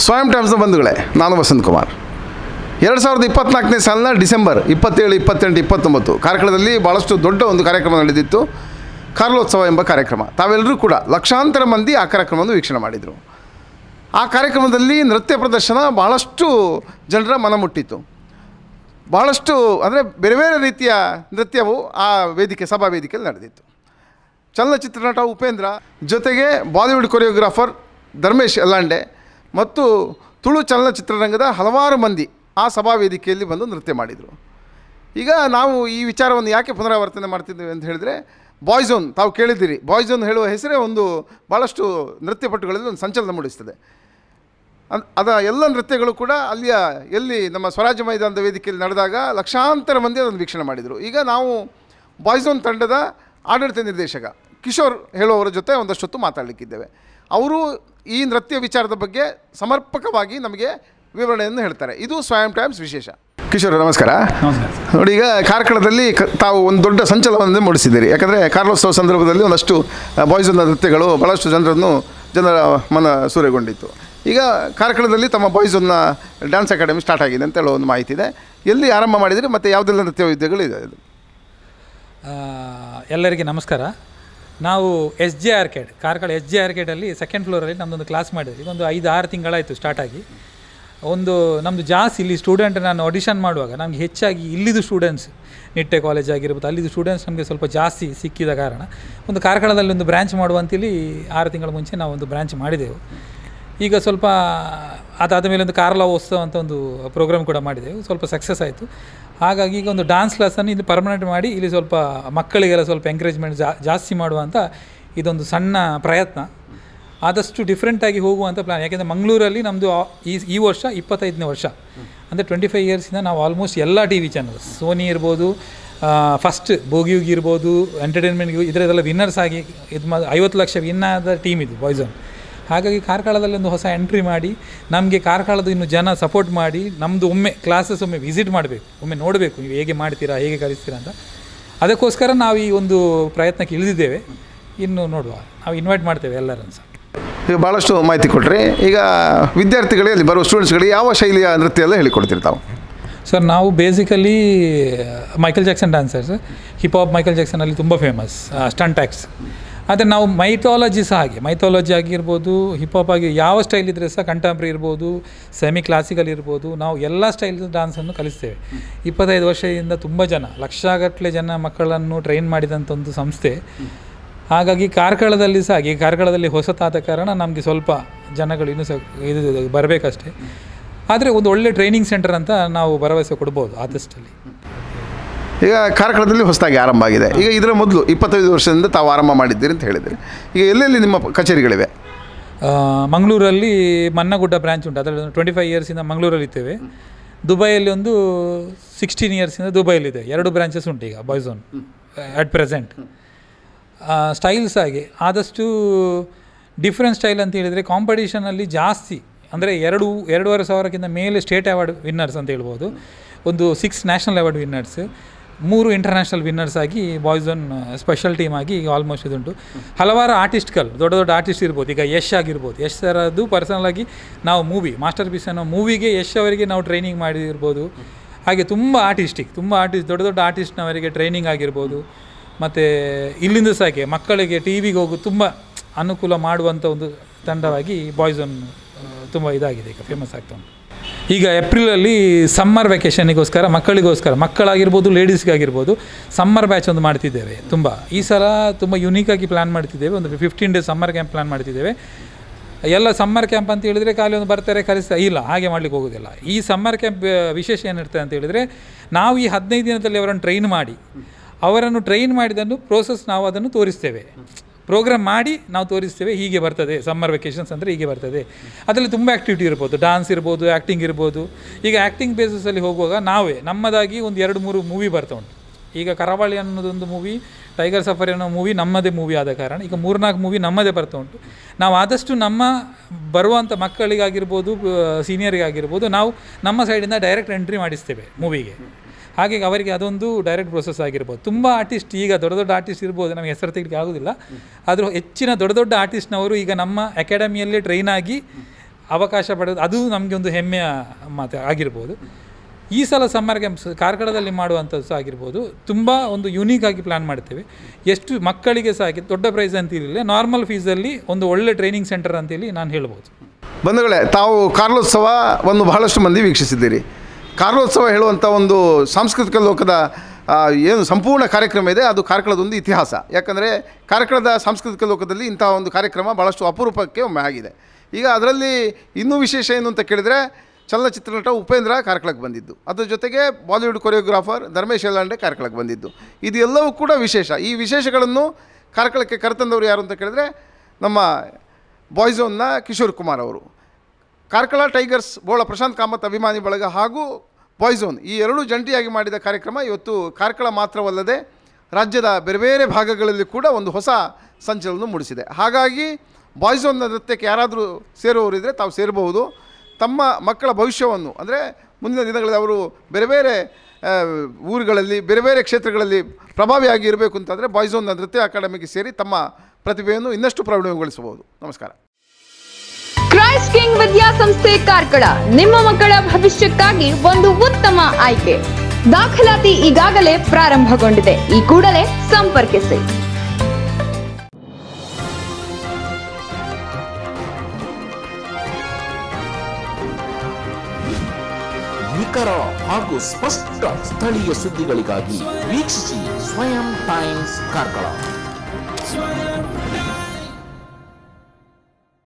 ಸ್ವಯಂ ಟೈಮ್ಸ್ನ ಬಂಧುಗಳೇ, ನಾನು ವಸಂತ್ ಕುಮಾರ್. 2024ನೇ ಸಾಲಿನ ಡಿಸೆಂಬರ್ 27, 28, 29 ಕಾರ್ಕಳದಲ್ಲಿ ಭಾಳಷ್ಟು ದೊಡ್ಡ ಒಂದು ಕಾರ್ಯಕ್ರಮ ನಡೆದಿತ್ತು. ಕಾರ್ಲೋತ್ಸವ ಎಂಬ ಕಾರ್ಯಕ್ರಮ. ತಾವೆಲ್ಲರೂ ಕೂಡ ಲಕ್ಷಾಂತರ ಮಂದಿ ಆ ಕಾರ್ಯಕ್ರಮವನ್ನು ವೀಕ್ಷಣೆ ಮಾಡಿದರು. ಆ ಕಾರ್ಯಕ್ರಮದಲ್ಲಿ ನೃತ್ಯ ಪ್ರದರ್ಶನ ಭಾಳಷ್ಟು ಜನರ ಮನ ಮುಟ್ಟಿತ್ತು. ಭಾಳಷ್ಟು ಅಂದರೆ ಬೇರೆ ಬೇರೆ ರೀತಿಯ ನೃತ್ಯವು ಆ ಸಭಾ ವೇದಿಕೆಯಲ್ಲಿ ನಡೆದಿತ್ತು. ಚಲನಚಿತ್ರ ನಟ ಉಪೇಂದ್ರ ಜೊತೆಗೆ ಬಾಲಿವುಡ್ ಕೊರಿಯೋಗ್ರಾಫರ್ ಧರ್ಮೇಶ್ ಎಲ್ಲಾಂಡೆ ಮತ್ತು ತುಳು ಚಲನಚಿತ್ರರಂಗದ ಹಲವಾರು ಮಂದಿ ಆ ಸಭಾ ವೇದಿಕೆಯಲ್ಲಿ ಬಂದು ನೃತ್ಯ ಮಾಡಿದರು. ಈಗ ನಾವು ಈ ವಿಚಾರವನ್ನು ಯಾಕೆ ಪುನರಾವರ್ತನೆ ಮಾಡ್ತಿದ್ದೇವೆ ಅಂತ ಹೇಳಿದರೆ, ಬಾಯ್ಝೋನ್ ತಾವು ಕೇಳಿದ್ದೀರಿ. ಬಾಯ್ಝೋನ್ ಹೇಳುವ ಹೆಸರೇ ಒಂದು ಭಾಳಷ್ಟು ನೃತ್ಯಪಟುಗಳಲ್ಲಿ ಒಂದು ಸಂಚಲನ ಮೂಡಿಸ್ತದೆ. ಅದ ಎಲ್ಲ ನೃತ್ಯಗಳು ಕೂಡ ಅಲ್ಲಿಯ ಎಲ್ಲಿ ನಮ್ಮ ಸ್ವರಾಜ್ಯ ಮೈದಾನದ ವೇದಿಕೆಯಲ್ಲಿ ನಡೆದಾಗ ಲಕ್ಷಾಂತರ ಮಂದಿ ಅದನ್ನು ವೀಕ್ಷಣೆ ಮಾಡಿದರು. ಈಗ ನಾವು ಬಾಯ್ಝೋನ್ ತಂಡದ ಆಡಳಿತ ನಿರ್ದೇಶಕ ಕಿಶೋರ್ ಹೇಳುವವರ ಜೊತೆ ಒಂದಷ್ಟೊತ್ತು ಮಾತಾಡಲಿಕ್ಕಿದ್ದೇವೆ. ಅವರು ಈ ನೃತ್ಯ ವಿಚಾರದ ಬಗ್ಗೆ ಸಮರ್ಪಕವಾಗಿ ನಮಗೆ ವಿವರಣೆಯನ್ನು ಹೇಳ್ತಾರೆ. ಇದು ಸ್ವಯಂ ಟೈಮ್ಸ್ ವಿಶೇಷ. ಕಿಶೋರ್ ನಮಸ್ಕಾರ. ನೋಡಿ, ಈಗ ಕಾರ್ಕಳದಲ್ಲಿ ತಾವು ಒಂದು ದೊಡ್ಡ ಸಂಚಲನವನ್ನು ಮೂಡಿಸಿದ್ದೀರಿ. ಯಾಕಂದರೆ ಕಾರ್ಲೋತ್ಸವ ಸಂದರ್ಭದಲ್ಲಿ ಒಂದಷ್ಟು ಬಾಯ್ಝೋನ್ ನೃತ್ಯಗಳು ಭಾಳಷ್ಟು ಜನರ ಮನ ಸೂರೆಗೊಂಡಿತ್ತು. ಈಗ ಕಾರ್ಕಳದಲ್ಲಿ ತಮ್ಮ ಬಾಯ್ಝೋನ್ನ ಡ್ಯಾನ್ಸ್ ಅಕಾಡೆಮಿ ಸ್ಟಾರ್ಟ್ ಆಗಿದೆ ಅಂತ ಹೇಳೋ ಒಂದು ಮಾಹಿತಿ ಇದೆ. ಎಲ್ಲಿ ಆರಂಭ ಮಾಡಿದರೆ ಮತ್ತು ಯಾವುದೆಲ್ಲ ನೃತ್ಯ ವಿದ್ಯೆಗಳು ಇದೆ? ಎಲ್ಲರಿಗೆ ನಮಸ್ಕಾರ. ನಾವು SJ ಆರ್ಕೇಡ್, ಕಾರ್ಕಳ SJ ಆರ್ಕೇಡಲ್ಲಿ ಸೆಕೆಂಡ್ ಫ್ಲೋರಲ್ಲಿ ನಮ್ಮದೊಂದು ಕ್ಲಾಸ್ ಮಾಡಿದ್ವಿ. ಒಂದು 5-6 ತಿಂಗಳಾಯಿತು ಸ್ಟಾರ್ಟಾಗಿ. ನಮ್ಮದು ಜಾಸ್ತಿ ಇಲ್ಲಿ ಸ್ಟೂಡೆಂಟ್ ನಾನು ಆಡಿಷನ್ ಮಾಡುವಾಗ ನಮಗೆ ಹೆಚ್ಚಾಗಿ ಇಲ್ಲಿದು ಸ್ಟೂಡೆಂಟ್ಸ್, ನಿಟ್ಟೆ ಕಾಲೇಜ್ ಆಗಿರ್ಬೋದು, ಅಲ್ಲಿದು ಸ್ಟೂಡೆಂಟ್ಸ್ ನಮಗೆ ಸ್ವಲ್ಪ ಜಾಸ್ತಿ ಸಿಕ್ಕಿದ ಕಾರಣ ಒಂದು ಕಾರ್ಕಳದಲ್ಲಿ ಒಂದು ಬ್ರ್ಯಾಂಚ್ ಮಾಡುವಂತೇಳಿ 6 ತಿಂಗಳ ಮುಂಚೆ ನಾವು ಒಂದು ಬ್ರ್ಯಾಂಚ್ ಮಾಡಿದೆವು. ಈಗ ಸ್ವಲ್ಪ ಅದಾದ ಮೇಲೆ ಒಂದು ಕಾರ್ಲೋತ್ಸವ ಅಂತ ಒಂದು ಪ್ರೋಗ್ರಾಮ್ ಕೂಡ ಮಾಡಿದೆವು. ಸ್ವಲ್ಪ ಸಕ್ಸಸ್ ಆಯಿತು. ಹಾಗಾಗಿ ಈಗ ಒಂದು ಡ್ಯಾನ್ಸ್ ಕ್ಲಾಸನ್ನು ಇಲ್ಲಿ ಪರ್ಮನೆಂಟ್ ಮಾಡಿ ಇಲ್ಲಿ ಸ್ವಲ್ಪ ಮಕ್ಕಳಿಗೆಲ್ಲ ಸ್ವಲ್ಪ ಎಂಕರೇಜ್ಮೆಂಟ್ ಜಾಸ್ತಿ ಮಾಡುವಂಥ ಇದೊಂದು ಸಣ್ಣ ಪ್ರಯತ್ನ. ಆದಷ್ಟು ಡಿಫ್ರೆಂಟಾಗಿ ಹೋಗುವಂಥ ಪ್ಲ್ಯಾನ್. ಯಾಕೆಂದರೆ ಮಂಗಳೂರಲ್ಲಿ ನಮ್ಮದು ಈ ವರ್ಷ 25ನೇ ವರ್ಷ, ಅಂದರೆ 25 ಇಯರ್ಸಿಂದ ನಾವು ಆಲ್ಮೋಸ್ಟ್ ಎಲ್ಲ TV ಚಾನಲ್ಸ್, ಸೋನಿ ಇರ್ಬೋದು, ಫಸ್ಟ್ ಬೋಗಿಯುಗಿ ಇರ್ಬೋದು, ಎಂಟರ್ಟೈನ್ಮೆಂಟ್ಗೆ ಇದರದೆಲ್ಲ ವಿನ್ನರ್ಸ್ ಆಗಿ 50 ಲಕ್ಷ ವಿನ್ ಆದ ಟೀಮ್ ಇದು ಬಾಯ್ಝೋನ್. ಹಾಗಾಗಿ ಕಾರ್ಕಳದಲ್ಲಿ ಒಂದು ಹೊಸ ಎಂಟ್ರಿ ಮಾಡಿ ನಮಗೆ ಕಾರ್ಕಳದ ಇನ್ನು ಜನ ಸಪೋರ್ಟ್ ಮಾಡಿ ನಮ್ಮದು ಕ್ಲಾಸಸ್ ಒಮ್ಮೆ ವಿಸಿಟ್ ಮಾಡಬೇಕು, ಒಮ್ಮೆ ನೋಡಬೇಕು ನೀವು ಹೇಗೆ ಮಾಡ್ತೀರಾ, ಹೇಗೆ ಕಲಿಸ್ತೀರಾ ಅಂತ. ಅದಕ್ಕೋಸ್ಕರ ನಾವು ಈ ಒಂದು ಪ್ರಯತ್ನಕ್ಕೆ ಇಳಿದಿದ್ದೇವೆ. ಇನ್ನು ನೋಡುವ, ನಾವು ಇನ್ವೈಟ್ ಮಾಡ್ತೇವೆ ಎಲ್ಲರನ್ನು ಸಹ. ಈಗ ಭಾಳಷ್ಟು ಮಾಹಿತಿ ಕೊಟ್ಟರೆ, ಈಗ ವಿದ್ಯಾರ್ಥಿಗಳಿಗೆ ಅಲ್ಲಿ ಬರುವ ಸ್ಟೂಡೆಂಟ್ಸ್ಗಳಿಗೆ ಯಾವ ಶೈಲಿಯ ನೃತ್ಯ ಎಲ್ಲ ಹೇಳಿಕೊಡ್ತೀರಿ ತಾವು? ಸರ್, ನಾವು basically Michael Jackson dancers. Hip hop Michael ಜಾಕ್ಸನಲ್ಲಿ ತುಂಬ ಫೇಮಸ್ ಸ್ಟಂಟ್ ಆ್ಯಕ್ಟ್ಸ್. ಆದರೆ ನಾವು ಮೈಥಾಲಜಿ ಸಹ ಹಾಗೆ, ಮೈಥಾಲಜಿ ಆಗಿರ್ಬೋದು, ಹಿಪ್ ಹಾಪ್ ಆಗಿ ಯಾವ ಸ್ಟೈಲ್ ಇದ್ದರೆ ಸಹ, ಕಂಟೆಂಪ್ರರಿ ಇರ್ಬೋದು, ಸೆಮಿ ಕ್ಲಾಸಿಕಲ್ ಇರ್ಬೋದು, ನಾವು ಎಲ್ಲ ಸ್ಟೈಲ್ ಡ್ಯಾನ್ಸನ್ನು ಕಲಿಸ್ತೇವೆ. 25 ವರ್ಷದಿಂದ ತುಂಬ ಜನ, ಲಕ್ಷಗಟ್ಟಲೆ ಜನ ಮಕ್ಕಳನ್ನು ಟ್ರೈನ್ ಮಾಡಿದಂಥ ಒಂದು ಸಂಸ್ಥೆ. ಹಾಗಾಗಿ ಕಾರ್ಕಳದಲ್ಲಿ ಸಹ ಹಾಗೆ, ಕಾರ್ಕಳದಲ್ಲಿ ಹೊಸತಾದ ಕಾರಣ ನಮಗೆ ಸ್ವಲ್ಪ ಜನಗಳು ಇನ್ನೂ ಸಹ ಇದು ಬರಬೇಕಷ್ಟೇ. ಆದರೆ ಒಂದು ಒಳ್ಳೆ ಟ್ರೈನಿಂಗ್ ಸೆಂಟರ್ ಅಂತ ನಾವು ಭರವಸೆ ಕೊಡ್ಬೋದು ಆದಷ್ಟಲ್ಲಿ. ಈಗ ಕಾರ್ಕಳದಲ್ಲಿ ಹೊಸದಾಗಿ ಆರಂಭ ಆಗಿದೆ. ಈಗ ಇದರ ಮೊದಲು 25 ವರ್ಷದಿಂದ ತಾವು ಆರಂಭ ಮಾಡಿದ್ದೀರಿ ಅಂತ ಹೇಳಿದ್ದೀರಿ. ಈಗ ಎಲ್ಲೆಲ್ಲಿ ನಿಮ್ಮ ಕಚೇರಿಗಳಿವೆ? ಮಂಗಳೂರಲ್ಲಿ ಮನ್ನಗುಡ್ಡ ಬ್ರ್ಯಾಂಚ್ ಉಂಟು, ಅದರಲ್ಲಿ 25 ಇಯರ್ಸಿಂದ ಮಂಗಳೂರಲ್ಲಿ ಇದ್ದೇವೆ. ದುಬೈಯಲ್ಲಿ ಒಂದು 16 ಇಯರ್ಸಿಂದ ದುಬೈಯಲ್ಲಿದೆ. 2 ಬ್ರಾಂಚಸ್ ಉಂಟು ಈಗ ಬಾಯ್ಝೋನ್ ಅಟ್ ಪ್ರೆಸೆಂಟ್. ಸ್ಟೈಲ್ಸ್ ಆಗಿ ಆದಷ್ಟು ಡಿಫ್ರೆಂಟ್ ಸ್ಟೈಲ್ ಅಂತ ಹೇಳಿದರೆ ಕಾಂಪಿಟೇಷನಲ್ಲಿ ಜಾಸ್ತಿ, ಅಂದರೆ 2-2.5 ಸಾವಿರಕ್ಕಿಂತ ಮೇಲೆ ಸ್ಟೇಟ್ ಅವಾರ್ಡ್ ವಿನ್ನರ್ಸ್ ಅಂತ ಹೇಳ್ಬೋದು. ಒಂದು 6 national award winners, 3 international winners ಆಗಿ ಬಾಯ್ಝೋನ್ ಸ್ಪೆಷಲ್ ಟೀಮ್ ಆಗಿ ಈಗ ಆಲ್ಮೋಸ್ಟ್ ಇದುಂಟು. ಹಲವಾರು ಆರ್ಟಿಸ್ಟ್ಗಳು, ದೊಡ್ಡ ದೊಡ್ಡ ಆರ್ಟಿಸ್ಟ್ ಇರ್ಬೋದು. ಈಗ ಯಶ್ ಆಗಿರ್ಬೋದು, ಯಶ್ ಸರದ್ದು ಪರ್ಸನಲ್ ಆಗಿ ನಾವು ಮಾಸ್ಟರ್ ಪೀಸ್ ಅನ್ನೋ ಮೂವಿಗೆ ಯಶ್ ಅವರಿಗೆ ನಾವು ಟ್ರೈನಿಂಗ್ ಮಾಡಿರ್ಬೋದು. ಹಾಗೆ ತುಂಬ ಆರ್ಟಿಸ್ಟ್, ದೊಡ್ಡ ದೊಡ್ಡ ಆರ್ಟಿಸ್ಟ್ನವರಿಗೆ ಟ್ರೈನಿಂಗ್ ಆಗಿರ್ಬೋದು. ಮತ್ತು ಇಲ್ಲಿಂದ ಸಾಕೆ ಮಕ್ಕಳಿಗೆ TVಗೆ ಹೋಗು ತುಂಬ ಅನುಕೂಲ ಮಾಡುವಂಥ ಒಂದು ತಂಡವಾಗಿ ಬಾಯ್ಝೋನ್ ತುಂಬ ಇದಾಗಿದೆ, ಈಗ ಫೇಮಸ್ ಆಗ್ತಾ ಉಂಟು. ಈಗ ಏಪ್ರಿಲಲ್ಲಿ ಸಮ್ಮರ್ ವೆಕೇಷನಿಗೋಸ್ಕರ ಮಕ್ಕಳಾಗಿರ್ಬೋದು, ಲೇಡೀಸ್ಗಾಗಿರ್ಬೋದು ಸಮ್ಮರ್ ಬ್ಯಾಚ್ ಒಂದು ಮಾಡ್ತಿದ್ದೇವೆ. ಈ ಸಲ ತುಂಬ ಯುನೀಕಾಗಿ ಪ್ಲ್ಯಾನ್ ಮಾಡ್ತಿದ್ದೇವೆ. ಒಂದು 15 ಡೇಸ್ ಸಮ್ಮರ್ ಕ್ಯಾಂಪ್ ಪ್ಲ್ಯಾನ್ ಮಾಡ್ತಿದ್ದೇವೆ. ಎಲ್ಲ ಸಮ್ಮರ್ ಕ್ಯಾಂಪ್ ಅಂತ ಹೇಳಿದರೆ ಖಾಲಿ ಒಂದು ಬರ್ತಾರೆ ಕಲಿಸ್ತಾರೆ, ಇಲ್ಲ ಹಾಗೆ ಮಾಡಲಿಕ್ಕೆ ಹೋಗೋದಿಲ್ಲ. ಈ ಸಮ್ಮರ್ ಕ್ಯಾಂಪ್ ವಿಶೇಷ ಏನಿರ್ತದೆ ಅಂತ ಹೇಳಿದರೆ, ನಾವು ಈ 15 ದಿನದಲ್ಲಿ ಅವರನ್ನು ಟ್ರೈನ್ ಮಾಡಿದನ್ನು ಪ್ರೋಸೆಸ್ ನಾವು ಅದನ್ನು ತೋರಿಸ್ತೇವೆ. ಪ್ರೋಗ್ರಾಮ್ ಮಾಡಿ ನಾವು ತೋರಿಸ್ತೇವೆ, ಹೀಗೆ ಬರ್ತದೆ ಸಮ್ಮರ್ ವೆಕೇಷನ್ಸ್ ಅಂದರೆ ಹೀಗೆ ಬರ್ತದೆ. ಅದರಲ್ಲಿ ತುಂಬ ಆ್ಯಕ್ಟಿವಿಟಿ ಇರ್ಬೋದು, ಡಾನ್ಸ್ ಇರ್ಬೋದು, ಆ್ಯಕ್ಟಿಂಗ್ ಇರ್ಬೋದು. ಈಗ ಆ್ಯಕ್ಟಿಂಗ್ ಬೇಸಿಸಲ್ಲಿ ಹೋಗುವಾಗ ನಮ್ಮದಾಗಿ ಒಂದು 2-3 ಮೂವಿ ಬರ್ತಾ ಉಂಟು. ಈಗ ಕರಾವಳಿ ಅನ್ನೋದೊಂದು ಮೂವಿ, ಟೈಗರ್ ಸಫಾರಿ ಅನ್ನೋ ಮೂವಿ ನಮ್ಮದೇ ಮೂವಿ ಆದ ಕಾರಣ ಈಗ 3-4 ಮೂವಿ ನಮ್ಮದೇ ಬರ್ತಾ ಉಂಟು. ನಾವು ಆದಷ್ಟು ನಮ್ಮ ಬರುವಂಥ ಮಕ್ಕಳಿಗಾಗಿರ್ಬೋದು, ಸೀನಿಯರಿಗಾಗಿರ್ಬೋದು, ನಾವು ನಮ್ಮ ಸೈಡಿಂದ ಡೈರೆಕ್ಟ್ ಎಂಟ್ರಿ ಮಾಡಿಸ್ತೇವೆ ಮೂವಿಗೆ. ಹಾಗಾಗಿ ಅವರಿಗೆ ಅದೊಂದು ಡೈರೆಕ್ಟ್ ಪ್ರೊಸೆಸ್ ಆಗಿರ್ಬೋದು. ತುಂಬ ಆರ್ಟಿಸ್ಟ್, ಈಗ ದೊಡ್ಡ ದೊಡ್ಡ ಆರ್ಟಿಸ್ಟ್ ಇರ್ಬೋದು, ನಮಗೆ ಹೆಸರು ತೆಗಿಲಿಕ್ಕೆ ಆಗೋದಿಲ್ಲ. ಆದರೂ ಹೆಚ್ಚಿನ ದೊಡ್ಡ ದೊಡ್ಡ ಆರ್ಟಿಸ್ಟ್ನವರು ಈಗ ನಮ್ಮ ಅಕಾಡೆಮಿಯಲ್ಲೇ ಟ್ರೈನ್ ಆಗಿ ಅವಕಾಶ ಪಡೆದು ಅದು ನಮಗೆ ಒಂದು ಹೆಮ್ಮೆಯ ಮಾತು ಆಗಿರ್ಬೋದು. ಈ ಸಲ ಸಮ್ಮರ್ ಕ್ಯಾಂಪ್ಸ್ ಕಾರ್ಕಳದಲ್ಲಿ ಮಾಡುವಂಥದ್ದು ಸಹ ಆಗಿರ್ಬೋದು. ತುಂಬ ಒಂದು ಯುನೀಕ್ ಆಗಿ ಪ್ಲ್ಯಾನ್ ಮಾಡ್ತೇವೆ. ಎಷ್ಟು ಮಕ್ಕಳಿಗೆ ಸಹ ದೊಡ್ಡ ಪ್ರೈಸ್ ಅಂತಿರಲಿಲ್ಲ, ನಾರ್ಮಲ್ ಫೀಸಲ್ಲಿ ಒಂದು ಒಳ್ಳೆ ಟ್ರೈನಿಂಗ್ ಸೆಂಟರ್ ಅಂತೇಳಿ ನಾನು ಹೇಳ್ಬೋದು. ಬಂಧುಗಳೇ, ತಾವು ಕಾರ್ಲೋತ್ಸವವನ್ನು ಬಹಳಷ್ಟು ಮಂದಿ ವೀಕ್ಷಿಸಿದ್ದೀರಿ. ಕಾರ್ಲೋತ್ಸವ ಹೇಳುವಂಥ ಒಂದು ಸಾಂಸ್ಕೃತಿಕ ಲೋಕದ ಏನು ಸಂಪೂರ್ಣ ಕಾರ್ಯಕ್ರಮ ಇದೆ, ಅದು ಕಾರ್ಕಳದೊಂದು ಇತಿಹಾಸ. ಯಾಕಂದರೆ ಕಾರ್ಕಳದ ಸಾಂಸ್ಕೃತಿಕ ಲೋಕದಲ್ಲಿ ಇಂತಹ ಒಂದು ಕಾರ್ಯಕ್ರಮ ಭಾಳಷ್ಟು ಅಪರೂಪಕ್ಕೆ ಒಮ್ಮೆ ಆಗಿದೆ. ಈಗ ಅದರಲ್ಲಿ ಇನ್ನೂ ವಿಶೇಷ ಏನು ಅಂತ ಕೇಳಿದರೆ, ಚಲನಚಿತ್ರ ನಟ ಉಪೇಂದ್ರ ಕಾರ್ಕಳಕ್ಕೆ ಬಂದಿದ್ದು, ಅದ್ರ ಜೊತೆಗೆ ಬಾಲಿವುಡ್ ಕೊರಿಯೋಗ್ರಾಫರ್ ಧರ್ಮೇಶ್ ಯಲ್ಲಾಂಡೆ ಕಾರ್ಕಳಕ್ಕೆ ಬಂದಿದ್ದು. ಇದು ಎಲ್ಲವೂ ಕೂಡ ವಿಶೇಷ. ಈ ವಿಶೇಷಗಳನ್ನು ಕಾರ್ಕಳಕ್ಕೆ ಕರೆತಂದವರು ಯಾರು ಅಂತ ಕೇಳಿದರೆ, ನಮ್ಮ ಬಾಯ್ಝೋನ್ನ ಕಿಶೋರ್ ಕುಮಾರ್ ಅವರು. ಕಾರ್ಕಳ ಟೈಗರ್ಸ್ ಬೋಳ ಪ್ರಶಾಂತ್ ಕಾಮತ್ ಅಭಿಮಾನಿ ಬಳಗ ಹಾಗೂ ಬಾಯ್ಝೋನ್ ಈ ಎರಡೂ ಜಂಟಿಯಾಗಿ ಮಾಡಿದ ಕಾರ್ಯಕ್ರಮ ಇವತ್ತು ಕಾರ್ಕಳ ಮಾತ್ರವಲ್ಲದೆ ರಾಜ್ಯದ ಬೇರೆ ಬೇರೆ ಭಾಗಗಳಲ್ಲಿ ಕೂಡ ಒಂದು ಹೊಸ ಸಂಚಲನ ಮೂಡಿಸಿದೆ. ಹಾಗಾಗಿ ಬಾಯ್ಝೋನ್ನ ನೃತ್ಯಕ್ಕೆ ಯಾರಾದರೂ ಸೇರುವವರಿದ್ದರೆ ತಾವು ಸೇರಬಹುದು. ತಮ್ಮ ಮಕ್ಕಳ ಭವಿಷ್ಯವನ್ನು, ಅಂದರೆ ಮುಂದಿನ ದಿನಗಳಲ್ಲಿ ಅವರು ಬೇರೆ ಬೇರೆ ಊರುಗಳಲ್ಲಿ ಬೇರೆ ಬೇರೆ ಕ್ಷೇತ್ರಗಳಲ್ಲಿ ಪ್ರಭಾವಿಯಾಗಿ ಇರಬೇಕು ಅಂತಂದರೆ ಬಾಯ್ಝೋನ್ನ ನೃತ್ಯ ಅಕಾಡೆಮಿಗೆ ಸೇರಿ ತಮ್ಮ ಪ್ರತಿಭೆಯನ್ನು ಇನ್ನಷ್ಟು ಪ್ರೌಢಗೊಳಿಸಬಹುದು. ನಮಸ್ಕಾರ. ಕ್ರೈಸ್ಟ್ ಕಿಂಗ್ ವಿದ್ಯಾಸಂಸ್ಥೆ ಕಾರ್ಕಳ ನಿಮ್ಮ ಮಕ್ಕಳ ಭವಿಷ್ಯಕ್ಕಾಗಿ ಒಂದು ಉತ್ತಮ ಆಯ್ಕೆ. ದಾಖಲಾತಿ ಈಗಾಗಲೇ ಪ್ರಾರಂಭಗೊಂಡಿದೆ. ಈ ಕೂಡಲೇ ಸಂಪರ್ಕಿಸಿ. ನಿಖರ ಹಾಗೂ ಸ್ಪಷ್ಟ ಸ್ಥಳೀಯ ಸುದ್ದಿಗಳಿಗಾಗಿ ವೀಕ್ಷಿಸಿ ಸ್ವಯಂ ಟೈಮ್ಸ್ ಕಾರ್ಕಳ.